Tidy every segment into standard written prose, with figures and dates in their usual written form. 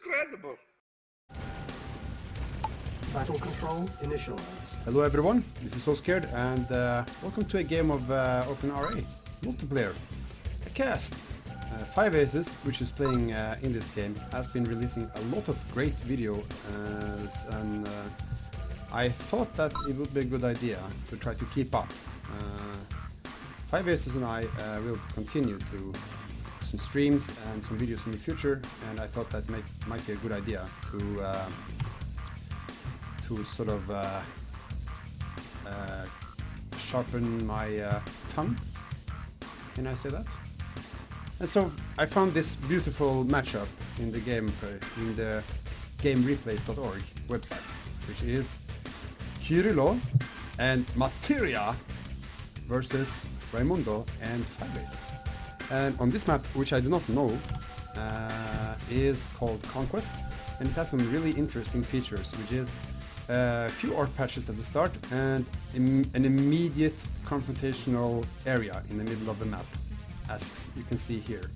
incredible. Battle control initialized. Hello everyone, this is SoScared and welcome to a game of OpenRA multiplayer. A cast. FiveAces, which is playing in this game, has been releasing a lot of great video and I thought that it would be a good idea to try to keep up. FiveAces and I will continue to some streams and some videos in the future, and I thought that might be a good idea to sort of sharpen my tongue. Can I say that? And so I found this beautiful matchup in the gamereplays.org website, which is kyrylo and Materia versus Raymundo and FiveAces. And on this map, which I do not know, is called Conquest, and it has some really interesting features, which is a few orc patches at the start and an immediate confrontational area in the middle of the map, as you can see here,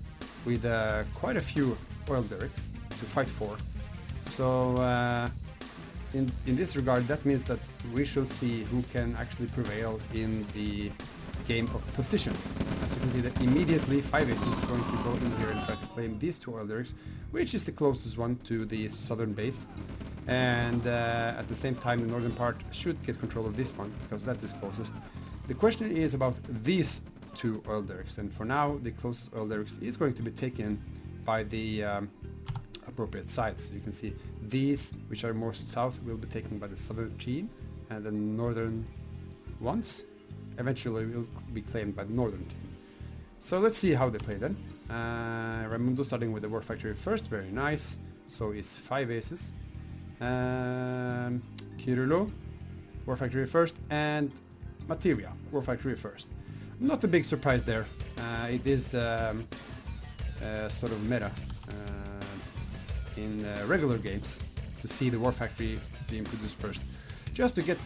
with quite a few oil derricks to fight for. So in this regard, that means that we shall see who can actually prevail in the game of position. As you can see, that immediately FiveAces is going to go in here and try to claim these two oil derricks, which is the closest one to the southern base. And at the same time, the northern part should get control of this one, because that is closest. The question is about these two oil derricks, and for now the closest oil derricks is going to be taken by the appropriate sides. So you can see these, which are more south, will be taken by the southern team, and the northern ones eventually will be claimed by the northern team. So let's see how they play then. Raymundo starting with the War Factory first, very nice. So is FiveAces. Kyrylo, War Factory first, and Materia, War Factory first. Not a big surprise there. It is the sort of meta in regular games to see the War Factory being produced first, just to get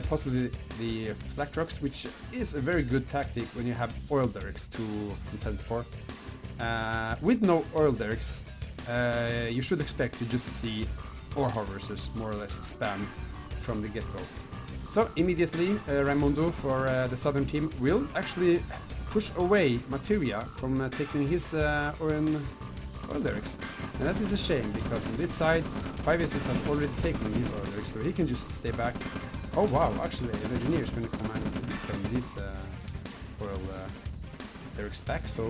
possibly the flak trucks, which is a very good tactic when you have oil derricks to contend for. With no oil derricks, you should expect to just see ore harvesters more or less spammed from the get-go. So immediately Raymundo for the southern team will actually push away Materia from taking his oil derricks. And that is a shame, because on this side FiveAces has already taken his oil derricks, so he can just stay back. Oh wow, actually an engineer is going to come and reclaim these oil derricks back, so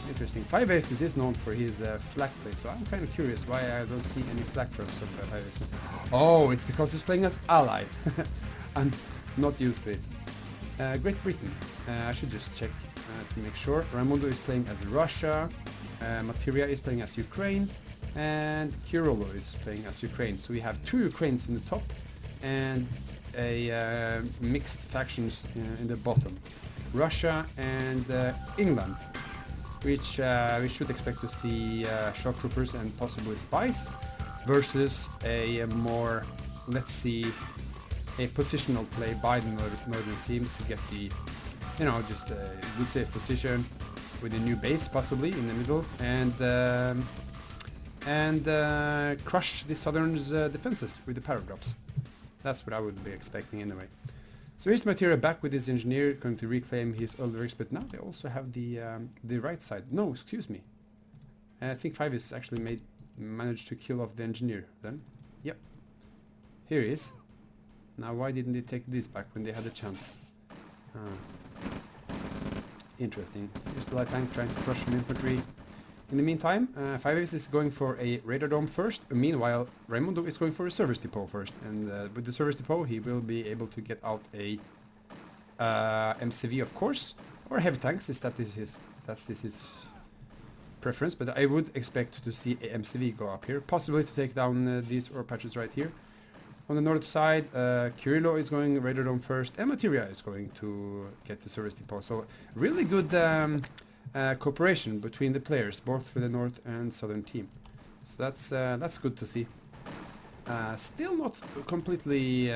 interesting. FiveAces is known for his flak play, so I'm kind of curious why I don't see any flak trucks of FiveAces. Oh, it's because he's playing as allied. I'm not used to it. Great Britain. I should just check to make sure. Raymundo is playing as Russia, Materia is playing as Ukraine, and kyrylo is playing as Ukraine. So we have two Ukraines in the top and a mixed factions in the bottom. Russia and England, which we should expect to see shock troopers and possibly spies, versus a more, let's see, a positional play by the northern team to get the, you know, just a good safe position with a new base possibly in the middle, and crush the southern's defenses with the paradrops. That's what I would be expecting anyway. So here's Materia back with his engineer, going to reclaim his oil derricks, but now they also have the right side. No, excuse me. I think FiveAces actually managed to kill off the engineer then. Yep. Here he is. Now why didn't they take this back when they had a chance? Interesting. Here's the light tank trying to crush some infantry. In the meantime, FiveAces is going for a radar dome first. Meanwhile, Raymundo is going for a service depot first, and with the service depot he will be able to get out a MCV, of course, or heavy tanks, if that's his preference. But I would expect to see a MCV go up here, possibly to take down these ore patches right here. On the north side, kyrylo is going radar dome first, and Materia is going to get the service depot. So really good cooperation between the players, both for the north and southern team. So that's good to see. Still not completely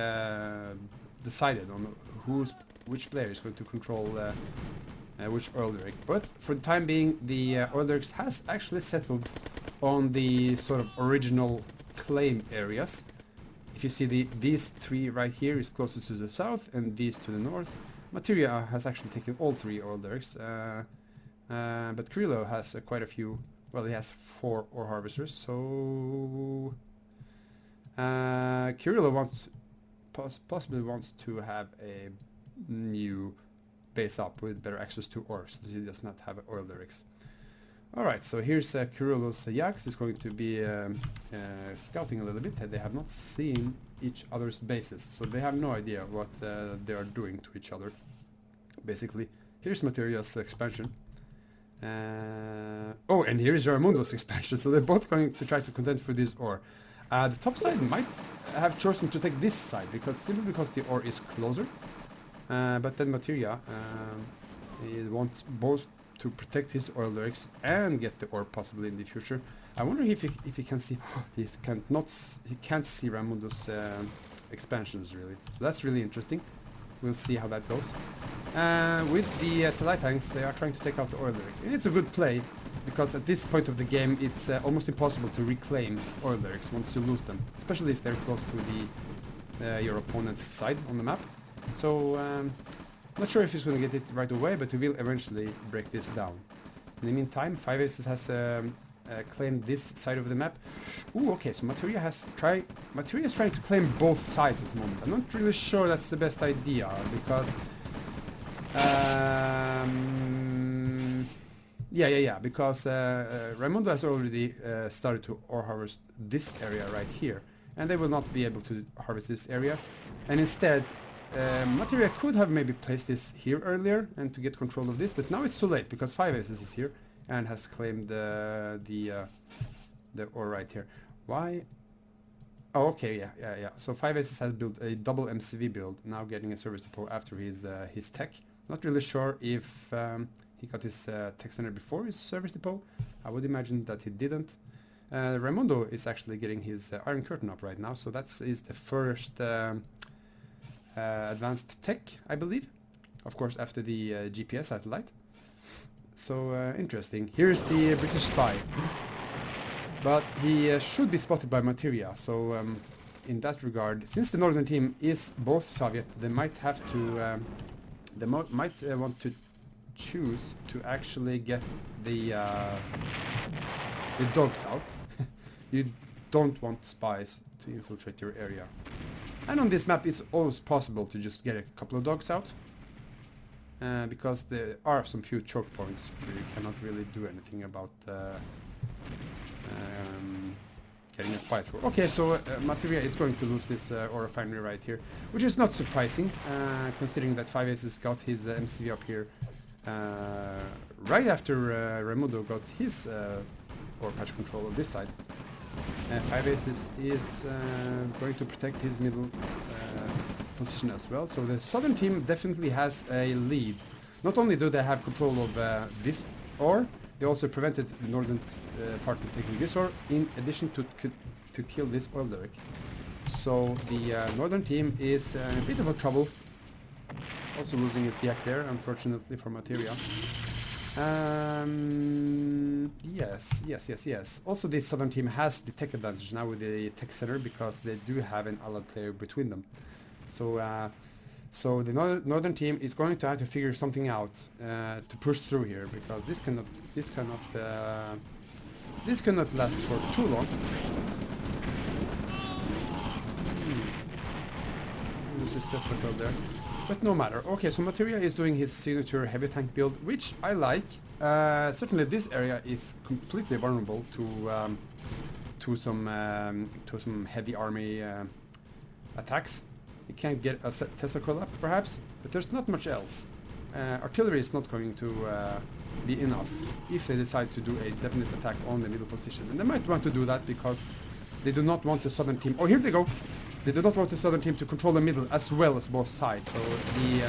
decided on which player is going to control which oil derrick, but for the time being the oil derricks has actually settled on the sort of original claim areas. If you see these three right here is closest to the south and these to the north. Materia has actually taken all three oil derricks, but kyrylo has quite a few. Well, he has 4 ore harvesters, so kyrylo possibly wants to have a new base up with better access to ore, since he does not have oil derricks. Alright, so here's kyrylo's yaks. He's going to be scouting a little bit. They have not seen each other's bases, so they have no idea what they are doing to each other, basically. Here's Materia's expansion. Oh, and here is Raymundo's expansion, so they're both going to try to contend for this ore. The top side might have chosen to take this side, simply because the ore is closer. But then Materia he wants both to protect his oil derricks and get the ore possibly in the future. I wonder if he can see. He can't see Raymundo's expansions really. So that's really interesting. We'll see how that goes. With the Telai tanks, they are trying to take out the oil derrick. It's a good play, because at this point of the game it's almost impossible to reclaim oil derricks once you lose them, especially if they're close to the your opponent's side on the map. So not sure if he's going to get it right away, but he will eventually break this down. In the meantime, FiveAces has claimed this side of the map. Ooh, okay, so Materia is trying to claim both sides at the moment. I'm not really sure that's the best idea, because because Raymundo has already started to ore harvest this area right here, and they will not be able to harvest this area, and instead Materia could have maybe placed this here earlier and to get control of this, but now it's too late because FiveAces is here and has claimed the ore right here. Why? Oh, okay, yeah. So FiveAces has built a double MCV build, now getting a service depot after his tech. Not really sure if he got his tech center before his service depot. I would imagine that he didn't. Raymundo is actually getting his Iron Curtain up right now, so that is the first advanced tech, I believe. Of course, after the GPS satellite. So interesting. Here's the British spy. But he should be spotted by Materia, so in that regard, since the northern team is both Soviet, they might have to, might want to choose to actually get the dogs out. You don't want spies to infiltrate your area. And on this map it's always possible to just get a couple of dogs out, because there are some few choke points where you cannot really do anything about getting a spy through. Okay, so Materia is going to lose this ore refinery right here, which is not surprising, considering that FiveAces got his MCV up here right after Raymundo got his ore patch control on this side. FiveAces is going to protect his middle position as well, so the southern team definitely has a lead. Not only do they have control of this ore, they also prevented the northern part from taking this ore, in addition to kill this oil derrick. So the northern team is in a bit of a trouble. Also losing his yak there, unfortunately for Materia. Yes. Also the southern team has the tech advantage now with the tech center, because they do have an allied player between them. So so the northern team is going to have to figure something out to push through here, because this cannot last for too long. This is Tesla there. But no matter. Okay, so Materia is doing his signature heavy tank build, which I like. Certainly this area is completely vulnerable to some heavy army attacks. You can't get a Tesla coil up, perhaps, but there's not much else. Artillery is not going to be enough if they decide to do a definite attack on the middle position. And they might want to do that because they do not want the southern team... Oh, here they go! They do not want the southern team to control the middle as well as both sides. So the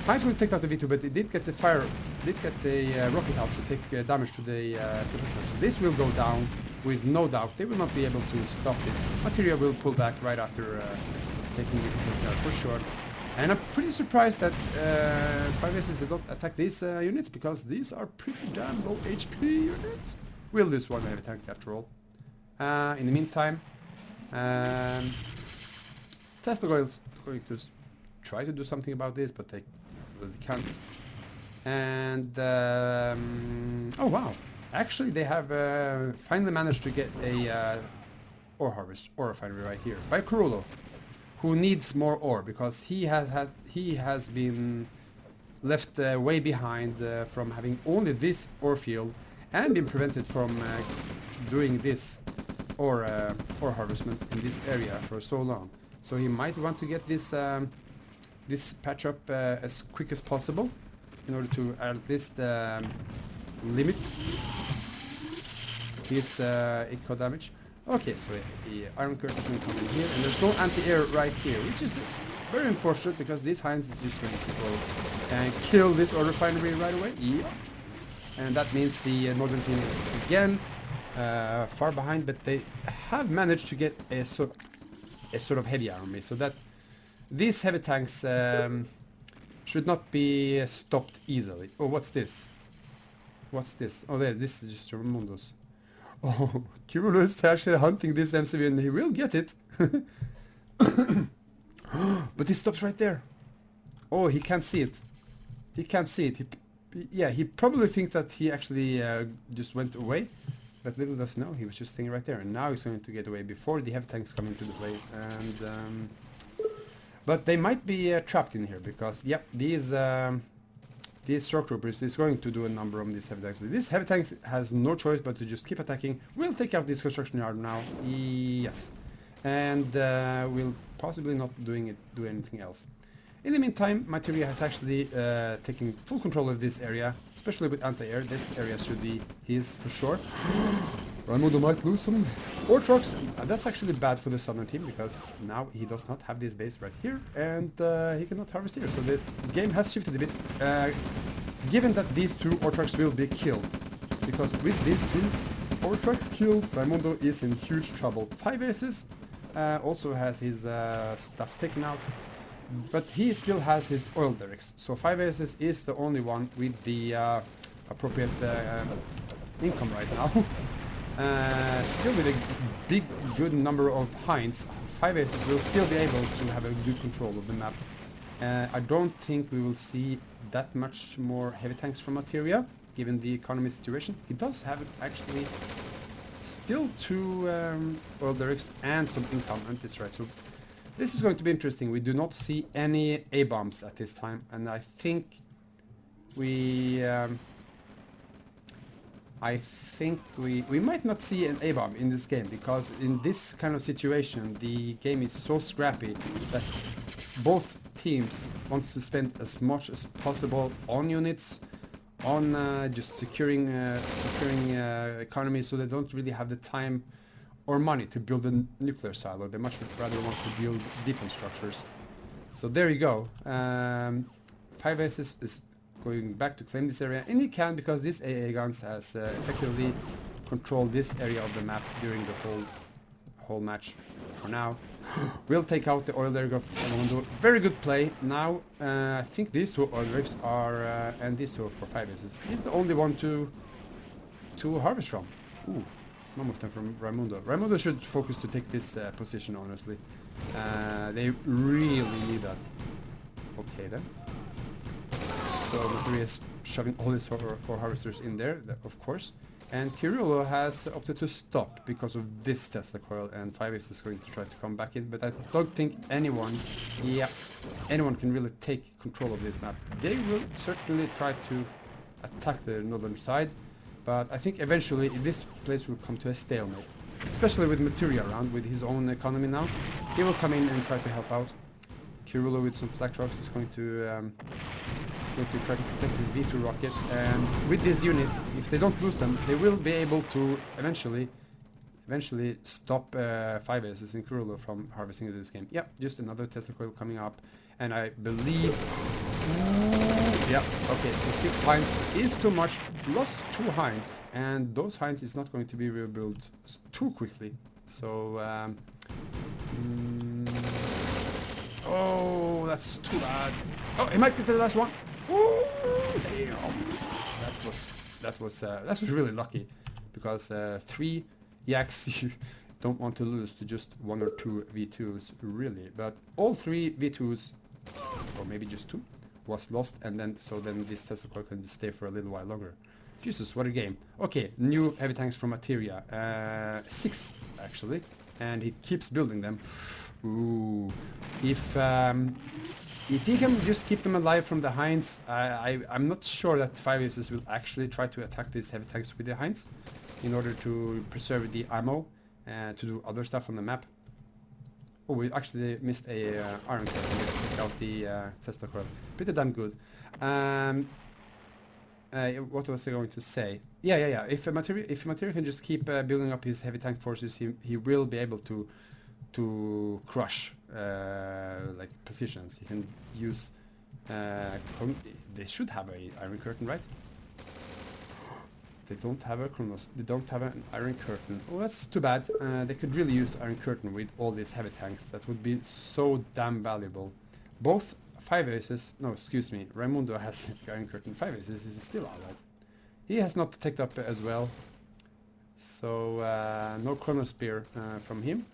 Pines will take out the V2, but it did get the rocket out to take damage to the projectile. So this will go down with no doubt. They will not be able to stop this. Materia will pull back right after taking the projectile for sure. And I'm pretty surprised that FiveAces did not attack these units, because these are pretty damn low HP units. We'll lose one heavy tank after all. In the meantime, Tesla is going to try to do something about this, but they really can't. And oh wow, actually they have finally managed to get a ore harvest, ore refinery right here by Kyrylo, who needs more ore because he has been left way behind from having only this ore field and been prevented from doing this ore harvestment in this area for so long. So he might want to get this this patch up as quick as possible in order to at least limit his eco damage. Okay, so the iron curtain is going to come in here, and there's no anti-air right here, which is very unfortunate because this Heinz is just going to go and kill this ore refinery right away. Yeah. And that means the northern team is again far behind, but they have managed to get a sort of heavy army, so that these heavy tanks should not be stopped easily. Oh, what's this? What's this? Oh, there, this is just Raymundo's. Oh, kyrylo is actually hunting this MCV and he will get it. But he stops right there. Oh, he can't see it. He can't see it. Yeah, he probably thinks that he actually just went away. But little does know, he was just staying right there. And now he's going to get away before the heavy tanks come into the play. And but they might be trapped in here because, yep, these shock troopers is going to do a number on these heavy tanks. So this heavy tanks has no choice but to just keep attacking. We'll take out this construction yard now. Yes. And we'll possibly not do anything else. In the meantime, Materia has actually taken full control of this area, especially with anti-air. This area should be his for sure. Raymundo might lose some ore trucks. That's actually bad for the southern team because now he does not have this base right here and he cannot harvest here. So the game has shifted a bit, given that these two ore trucks will be killed. Because with these two ore trucks killed, Raymundo is in huge trouble. FiveAces also has his stuff taken out, but he still has his oil derricks. So FiveAces is the only one with the appropriate income right now. Still with a big good number of Heinz, FiveAces will still be able to have a good control of the map. I don't think we will see that much more heavy tanks from Materia, given the economy situation. He does have actually still two oil derricks and some income and this right. So this is going to be interesting. We do not see any A-bombs at this time, and I think we might not see an A-bomb in this game, because in this kind of situation the game is so scrappy that both teams want to spend as much as possible on units, on just securing economy, so they don't really have the time or money to build a nuclear silo. They much rather want to build defense structures. So there you go. FiveAces is going back to claim this area, and he can because this AA guns has effectively controlled this area of the map during the whole match for now. We'll take out the oil derrick of Raymundo. Very good play. Now I think these two oil derricks are and these two are for FiveAces. He's the only one to harvest from. Ooh, none of them from Raymundo. Raymundo should focus to take this position, honestly. They really need that. Okay then. So Materia is shoving all his ore harvesters in there, of course. And kyrylo has opted to stop because of this Tesla coil, and FiveAces is going to try to come back in, but I don't think anyone can really take control of this map. They will certainly try to attack the northern side, but I think eventually this place will come to a stalemate. Especially with Materia around, with his own economy now. He will come in and try to help out. Kyrylo with some flak trucks is going to try to protect his V2 rockets, and with these units, if they don't lose them, they will be able to eventually stop FiveAces and kyrylo from harvesting into this game. Yep, just another Tesla coil coming up, and I believe... Yep, okay, so 6 Heinz is too much. Lost 2 Heinz, and those Heinz is not going to be rebuilt too quickly. So, oh, that's too bad. Oh, he might get the last one. Oh, damn! That was really lucky. because 3 yaks you don't want to lose to just 1 or 2 V2s really, but all 3 V2s, or maybe just 2, was lost, and then this Tesla coil can stay for a little while longer. Jesus, what a game. Okay, new heavy tanks from Materia, 6 actually, and he keeps building them. Ooh, if he can just keep them alive from the Hinds, I'm not sure that FiveAces will actually try to attack these heavy tanks with the Hinds in order to preserve the ammo and to do other stuff on the map. Oh, we actually missed a iron curtain to take out the Tesla coil. Pretty damn good. What was I going to say? Yeah. If Materia can just keep building up his heavy tank forces, he will be able to crush like positions. He can use. They should have a iron curtain, right? They don't have a Chronos. They don't have an iron curtain. Oh, that's too bad. They could really use iron curtain with all these heavy tanks. That would be so damn valuable. Both FiveAces, no, excuse me, Raymundo has iron curtain. FiveAces is still alright. He has not taken up as well. So no Chrono Spear from him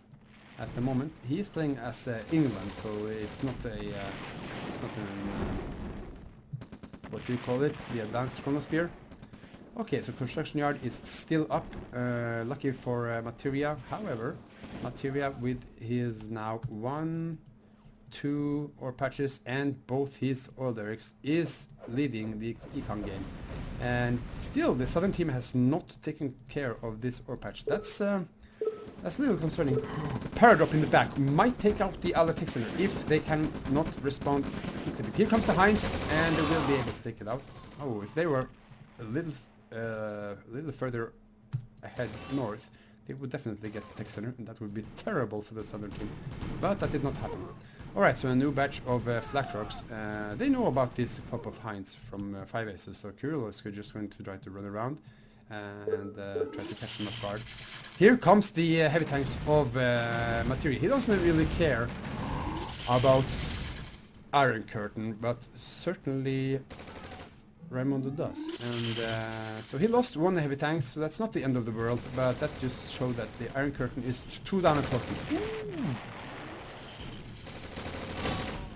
at the moment. He is playing as England, so it's not a what do you call it? The advanced Chrono Spear. Okay, so construction yard is still up. Lucky for Materia. However, Materia with his now 1, 2 ore patches and both his oil derricks is leading the econ game. And still, the southern team has not taken care of this ore patch. That's a little concerning. Paradrap in the back might take out the Ala Texaner if they can not respond quickly. Here comes the Hinds, and they will be able to take it out. Oh, if they were a little further ahead north, they would definitely get the Texaner, and that would be terrible for the southern team. But that did not happen. Alright, so a new batch of flat trucks. They know about this clump of Hinds from FiveAces, so kyrylo is just going to try to run around and try to catch them off guard. Here comes the heavy tanks of Materia. He doesn't really care about Iron Curtain, but certainly Raymundo does. And so he lost 1 heavy tank, so that's not the end of the world, but that just showed that the Iron Curtain is 2 down important.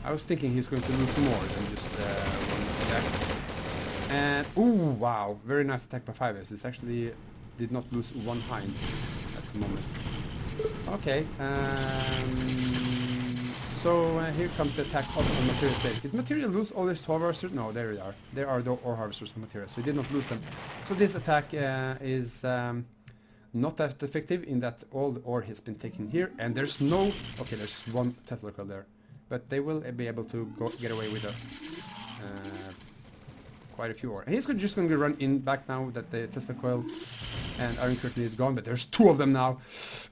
I was thinking he's going to lose more than just 1 attack. And ooh, wow, very nice attack by FiveAces. Actually did not lose 1 hind at the moment. Okay, so here comes the attack of the Materia stage. Did Materia lose all his ore harvesters? No, there they are. There are the ore harvesters from Materia, so he did not lose them. So this attack is not that effective in that all the ore has been taken here, and there's no... Okay, there's 1 Tesla coil there, but they will be able to get away with quite a few ore. He's just going to run in back now that the Tesla coil and Iron Curtain is gone, but there's 2 of them now.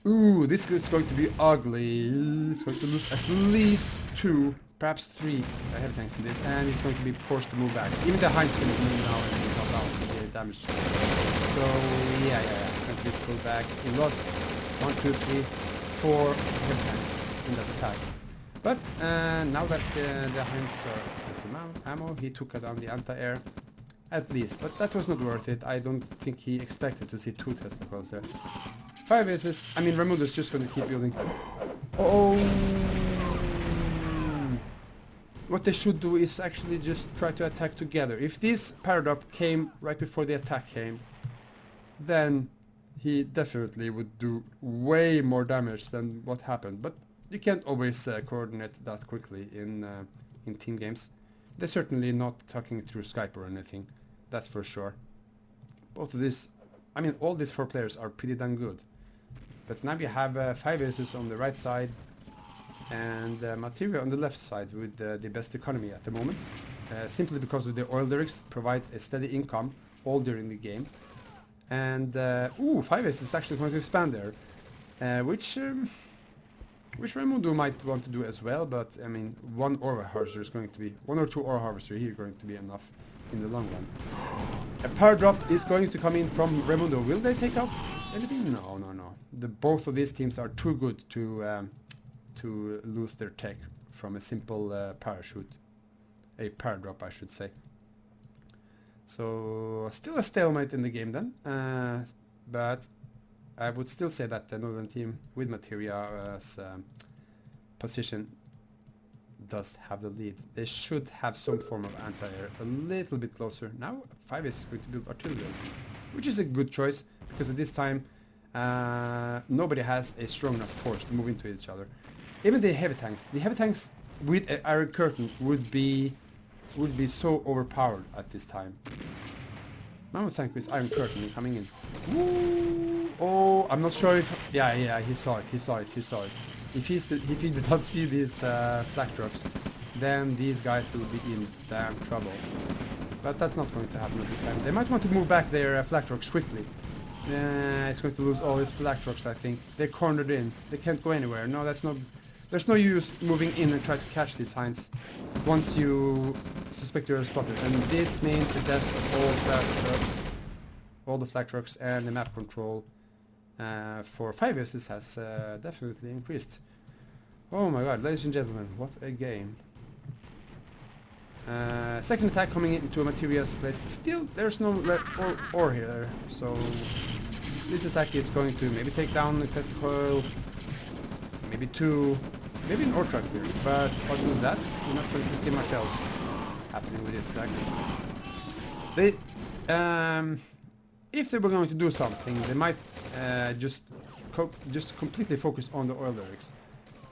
Ooh, this is going to be ugly. He's going to lose at least 2, perhaps 3 heavy tanks in this, and he's going to be forced to move back. Even the Hind's going to move now and he's not down to get damaged. So yeah, it's going to be pulled back. He lost 1, 2, 3, 4 heavy tanks in that attack. But now that the Hinds are out of ammo, he took down the anti-air at least, but that was not worth it. I don't think he expected to see 2 Tesla coils there. FiveAces, I mean Raymundo is just going to keep building. Oh! What they should do is actually just try to attack together. If this paradrap came right before the attack came, then he definitely would do way more damage than what happened. But you can't always coordinate that quickly in team games. They're certainly not talking through Skype or anything, that's for sure. Both of these, I mean, all these 4 players are pretty damn good. But now you have FiveAces on the right side and Materia on the left side with the best economy at the moment. Simply because of the oil derricks provides a steady income all during the game. And ooh, FiveAces is actually going to expand there, which Raymundo might want to do as well, but I mean, 1 ore harvester is going to be 1 or 2 ore harvester here going to be enough in the long run. A power drop is going to come in from Raymundo. Will they take out anything? No. Both of these teams are too good to lose their tech from a simple parachute, a power drop, I should say. So still a stalemate in the game then. but I would still say that the northern team with Materia's position does have the lead. They should have some form of anti-air a little bit closer. Now FiveAces is going to build artillery, which is a good choice because at this time nobody has a strong enough force to move into each other. Even the heavy tanks with an Iron Curtain would be so overpowered at this time. Mammoth tank with Iron Curtain coming in. Woo! Oh, I'm not sure if... Yeah, he saw it. If he did not see these flak trucks, then these guys will be in damn trouble. But that's not going to happen at this time. They might want to move back their flak trucks quickly. It's going to lose all his flak trucks, I think. They're cornered in. They can't go anywhere. No, that's not... There's no use moving in and try to catch these hinds once you suspect you're spotted. And this means the death of all flak trucks, all the flak trucks, and the map control for FiveAces has definitely increased. Oh my god, ladies and gentlemen, what a game. Second attack coming into a Materia's place. Still, there's no ore here, so this attack is going to maybe take down the test coil, maybe two, maybe an ore truck here, but other than that, we're not going to see much else happening with this attack. They, if they were going to do something, they might just completely focus on the oil derricks.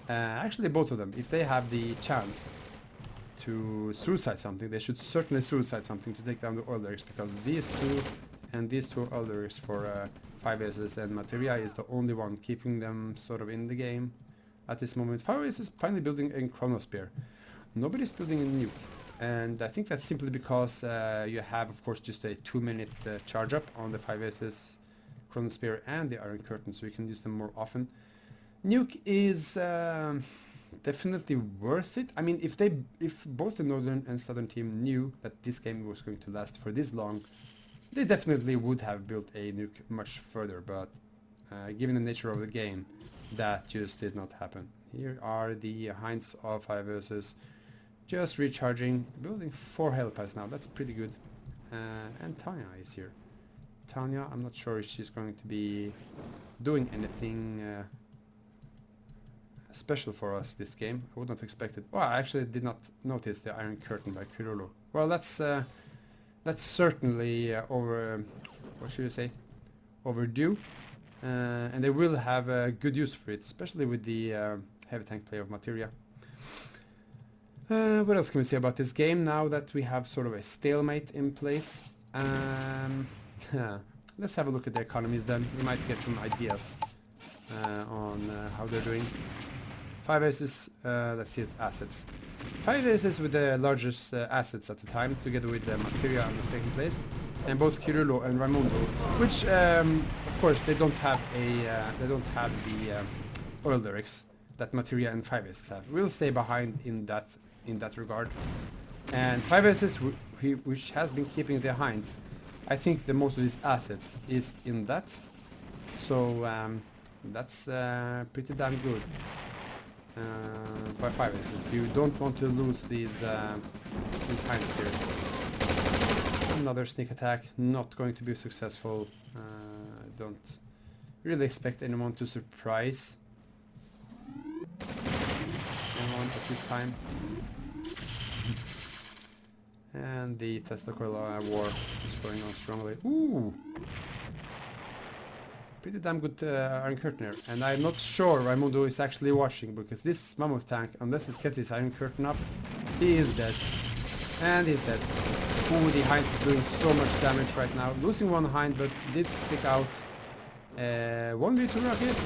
Actually, both of them, if they have the chance to suicide something, they should certainly suicide something to take down the oil derricks, because these two and these two oil derricks for FiveAces and Materia is the only one keeping them sort of in the game at this moment. FiveAces is finally building a chronospear. Nobody's building a nuke, and I think that's simply because you have, of course, just a 2-minute charge up on the FiveAces chronospear and the Iron Curtain, so you can use them more often. Nuke is definitely worth it. I mean, if both the northern and southern team knew that this game was going to last for this long, they definitely would have built a nuke much further, but given the nature of the game, that just did not happen. Here are the hinds of FiveAces just recharging, building 4 helipads now. That's pretty good. And Tanya is here. Tanya, I'm not sure if she's going to be doing anything special for us this game. I would not expect it. Well, I actually did not notice the Iron Curtain by kyrylo. Well, that's certainly what should you say, overdue, and they will have a good use for it, especially with the heavy tank play of Materia. What else can we say about this game now that we have sort of a stalemate in place? Let's have a look at the economies then. We might get some ideas on how they're doing. FiveAces, let's see, assets. FiveAces with the largest assets at the time, together with Materia on the second place, and both kyrylo and Raymundo, which, of course, they don't have the oil derricks that Materia and FiveAces have. We'll stay behind in that regard. And FiveAces, which has been keeping their hinds, I think the most of these assets is in that. So that's pretty damn good. By FiveAces, you don't want to lose these hinds here. Another sneak attack, not going to be successful. Don't really expect anyone to surprise anyone at this time. And the Tesla coil war is going on strongly. Ooh! Pretty damn good Iron Curtain here. And I'm not sure Raymundo is actually watching, because this mammoth tank, unless it gets his Iron Curtain up, he is dead. And he's dead. Ooh, the hinds is doing so much damage right now. Losing one hind, but did take out one V2 rocket,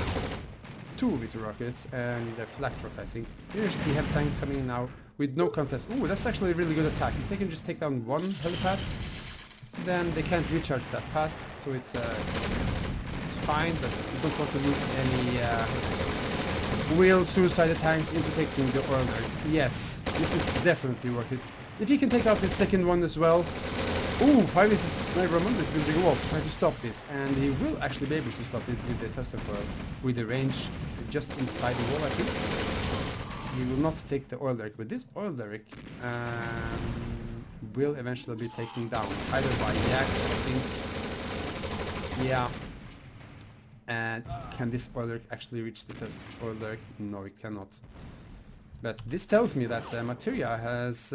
2 V2 rockets, and a flak truck, I think. Here's the heavy tanks coming in now with no contest. Ooh, that's actually a really good attack. If they can just take down one helipad, then they can't recharge that fast, so it's fine, but you don't want to lose any wheel suicide tanks into taking the oil derricks. Yes, this is definitely worth it. If you can take out the second one as well. Ooh, FiveAces, Raymundo is building a wall to try to stop this, and he will actually be able to stop it with the Tesla coil, with the range just inside the wall, I think. He will not take the oil derrick, but this oil derrick will eventually be taken down, either by Yaks, I think. Yeah, And can this oiler actually reach the test oiler? No, it cannot. But this tells me that Materia has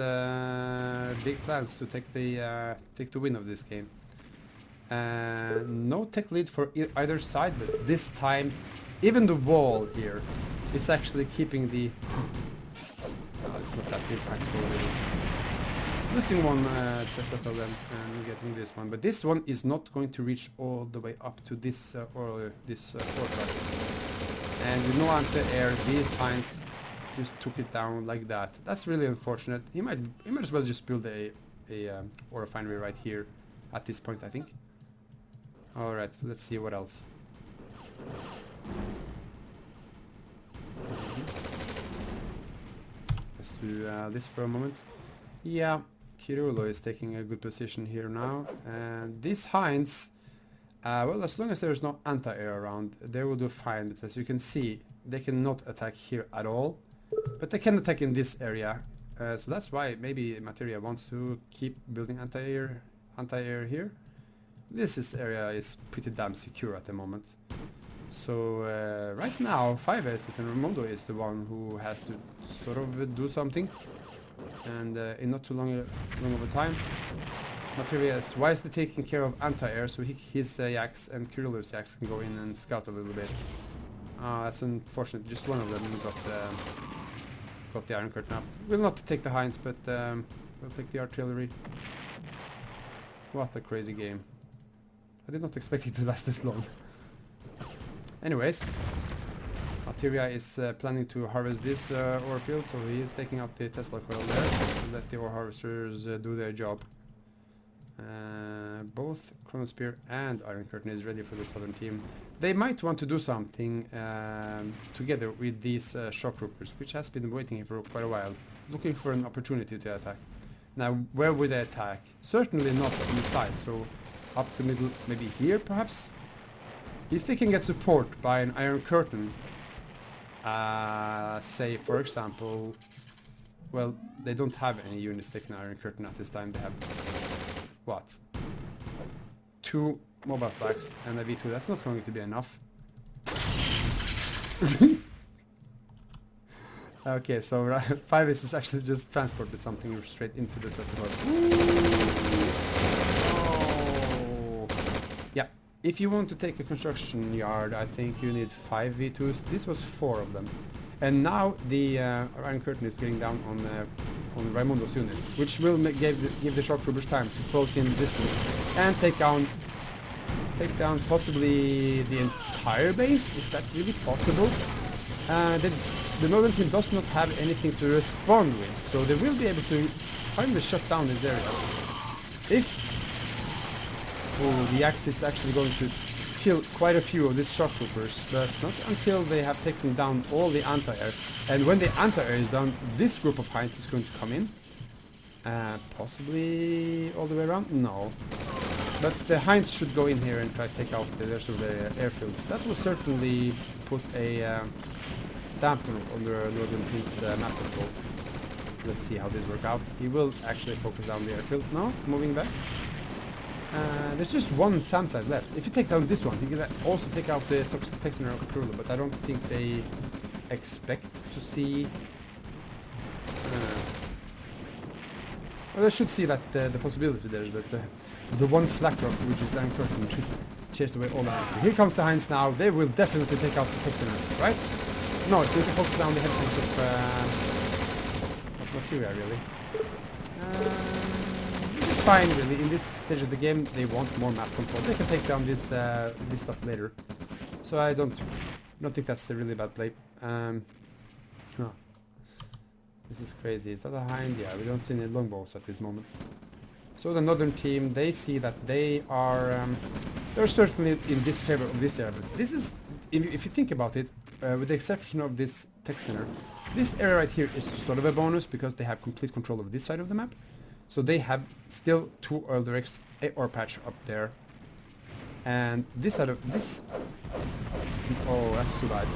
big plans to take the win of this game. No tech lead for either side, but this time even the wall here is actually keeping the... it's not that impactful really. Losing one Tesla of them and getting this one, but this one is not going to reach all the way up to this or this fortress. And with no anti-air, these Heinz just took it down like that. That's really unfortunate. He might as well just build a ore refinery right here at this point, I think. All right, so let's see what else. Let's do this for a moment. Yeah, kyrylo is taking a good position here now, and these Heinz, well, as long as there's no anti-air around, they will do fine. But as you can see, they cannot attack here at all, but they can attack in this area. So that's why maybe Materia wants to keep building anti-air here. This area is pretty damn secure at the moment. So right now, FiveAces and Raymundo is the one who has to sort of do something. And in not too long of a time, Materia is wisely taking care of anti-air, so his yaks and kyrylo's yaks can go in and scout a little bit. That's unfortunate. Just one of them got the Iron Curtain up. Will not take the Heinz, but we'll take the artillery. What a crazy game. I did not expect it to last this long. Anyways, Materia is planning to harvest this ore field, so he is taking out the Tesla coil there to let the ore harvesters do their job. Both Chronospear and Iron Curtain is ready for the southern team. They might want to do something together with these shock troopers, which has been waiting here for quite a while, looking for an opportunity to attack. Now, where would they attack? Certainly not on the side, so up the middle, maybe here perhaps? If they can get support by an Iron Curtain, say for example, well, they don't have any units taking Iron Curtain at this time. They have, what? 2 mobile flags and a V2. That's not going to be enough. Okay, so FiveAces actually just transported something straight into the festival. Oh. Yeah, if you want to take a construction yard, I think you need 5 V2s. This was 4 of them. And now the Iron Curtain is getting down on Raymundo's units, which will give the shock troopers time to close in distance and take down possibly the entire base. Is that really possible? The northern team does not have anything to respond with, so they will be able to finally shut down this area. The axe is actually going to kill quite a few of these shock troopers, but not until they have taken down all the anti-air. And when the anti-air is done, this group of Heinz is going to come in. Possibly all the way around? No. But the Heinz should go in here and try to take out the rest of the airfields. That will certainly put a dampener on the northern team's map control. Let's see how this works out. He will actually focus down the airfield now, moving back. There's just one SAM site left. If you take down this one, you can also take out the Texaner of kyrylo, but I don't think they expect to see... well, they should see that the possibility there is that the one flak rock, which is Iron Curtain, should chase away all the Heinz. Here comes the Heinz now. They will definitely take out the Texaner, right? No, it's going to focus down the head tanks of Materia, really. It's fine, really. In this stage of the game, they want more map control. They can take down this stuff later. So I don't think that's a really bad play. This is crazy. Is that a Hind? Yeah, we don't see any longbows at this moment. So the northern team, they see that they are they're certainly in disfavor of this area. But this is, if you think about it, with the exception of this Texaner, this area right here is sort of a bonus because they have complete control of this side of the map. So they have still 2 oil directs, a ore patch up there, and this side of this. Oh, that's too bad.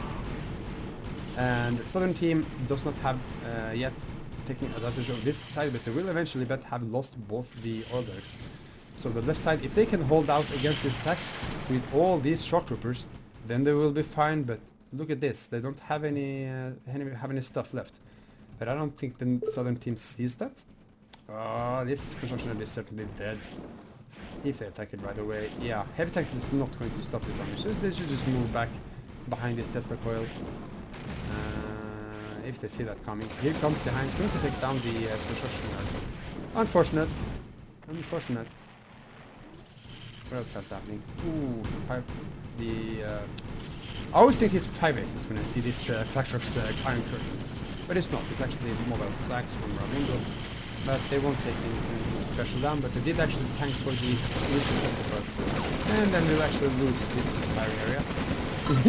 And the southern team does not have yet taken advantage of this side, but they will eventually have lost both the oil directs. So the left side, if they can hold out against this attack with all these shock troopers, then they will be fine. But look at this, they don't have any stuff left. But I don't think the southern team sees that. Oh, this construction is certainly dead if they attack it right away. Yeah, heavy tanks is not going to stop this army, so they should just move back behind this Tesla coil. If they see that coming. Here comes the Heinz, going to take down the construction yard. Unfortunate. Unfortunate. What else is happening? Ooh, I always think it's FiveAces when I see this Flakrock's Iron Curtain. But it's not, it's actually mobile flags from Raymundo. But they won't take anything special down, but they did actually tank for the initial test. And then we'll actually lose this entire area.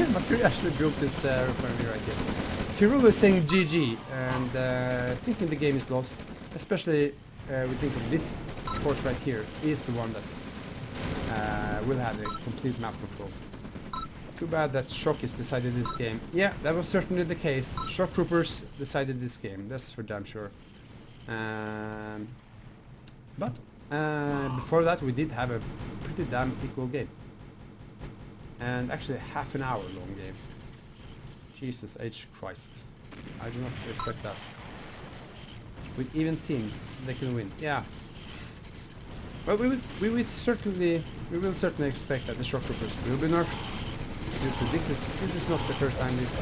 Materia actually built this refinery right here. Kyrylo is saying GG, and thinking the game is lost. Especially we think of this force right here is the one that will have a complete map control. Too bad that Shock has decided this game. Yeah, that was certainly the case. Shock Troopers decided this game, that's for damn sure. But before that we did have a pretty damn equal game. And actually a half an hour long game. Jesus H. Christ. I do not expect that. With even teams, they can win. Yeah. Well, we will certainly expect that the Shock Troopers will be nerfed. This is not the first time these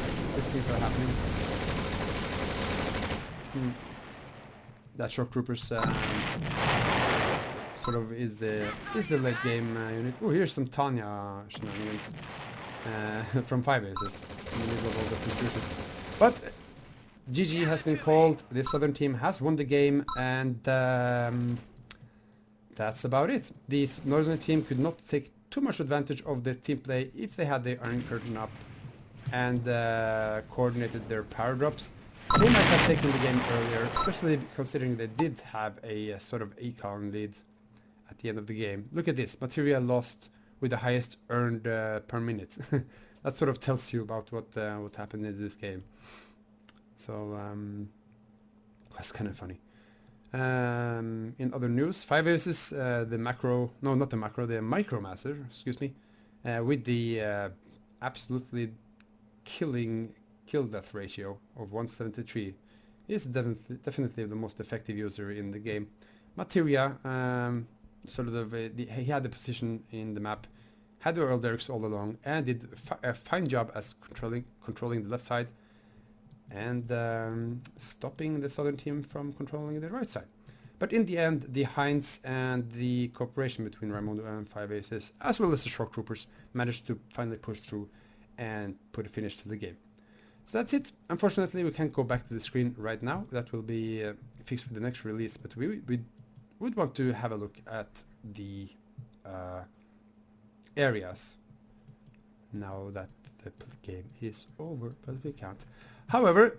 things are happening. That Shock Troopers sort of is the late game unit. Oh, here's some Tanya shenanigans from FiveAces in the middle of all the confusion. But GG has been called. The southern team has won the game, and that's about it. The northern team could not take too much advantage of the team play if they had the Iron Curtain up and coordinated their power drops. They might have taken the game earlier, especially considering they did have a sort of econ lead at the end of the game. Look at this, Materia lost with the highest earned per minute. That sort of tells you about what happened in this game. So that's kind of funny. In other news, FiveAces, the Micromaster, excuse me, with the absolutely kill death ratio of 173, is definitely the most effective user in the game. Materia, he had the position in the map, had the Earl Derricks all along, and did a fine job as controlling the left side and stopping the southern team from controlling the right side. But in the end, the Heinz and the cooperation between Raymundo and FiveAces, as well as the Shock Troopers, managed to finally push through and put a finish to the game. So that's it. Unfortunately, we can't go back to the screen right now. That will be fixed with the next release, but we would want to have a look at the areas now that the game is over, but we can't. However,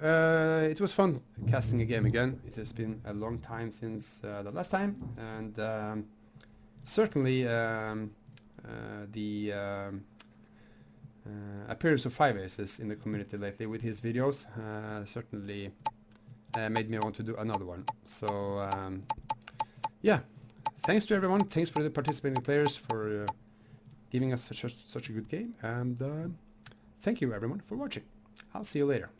it was fun casting a game again. It has been a long time since the last time, and certainly the appearance of FiveAces in the community lately with his videos certainly made me want to do another one. So yeah, thanks to everyone. Thanks for the participating players for giving us such a good game, and thank you everyone for watching. I'll see you later.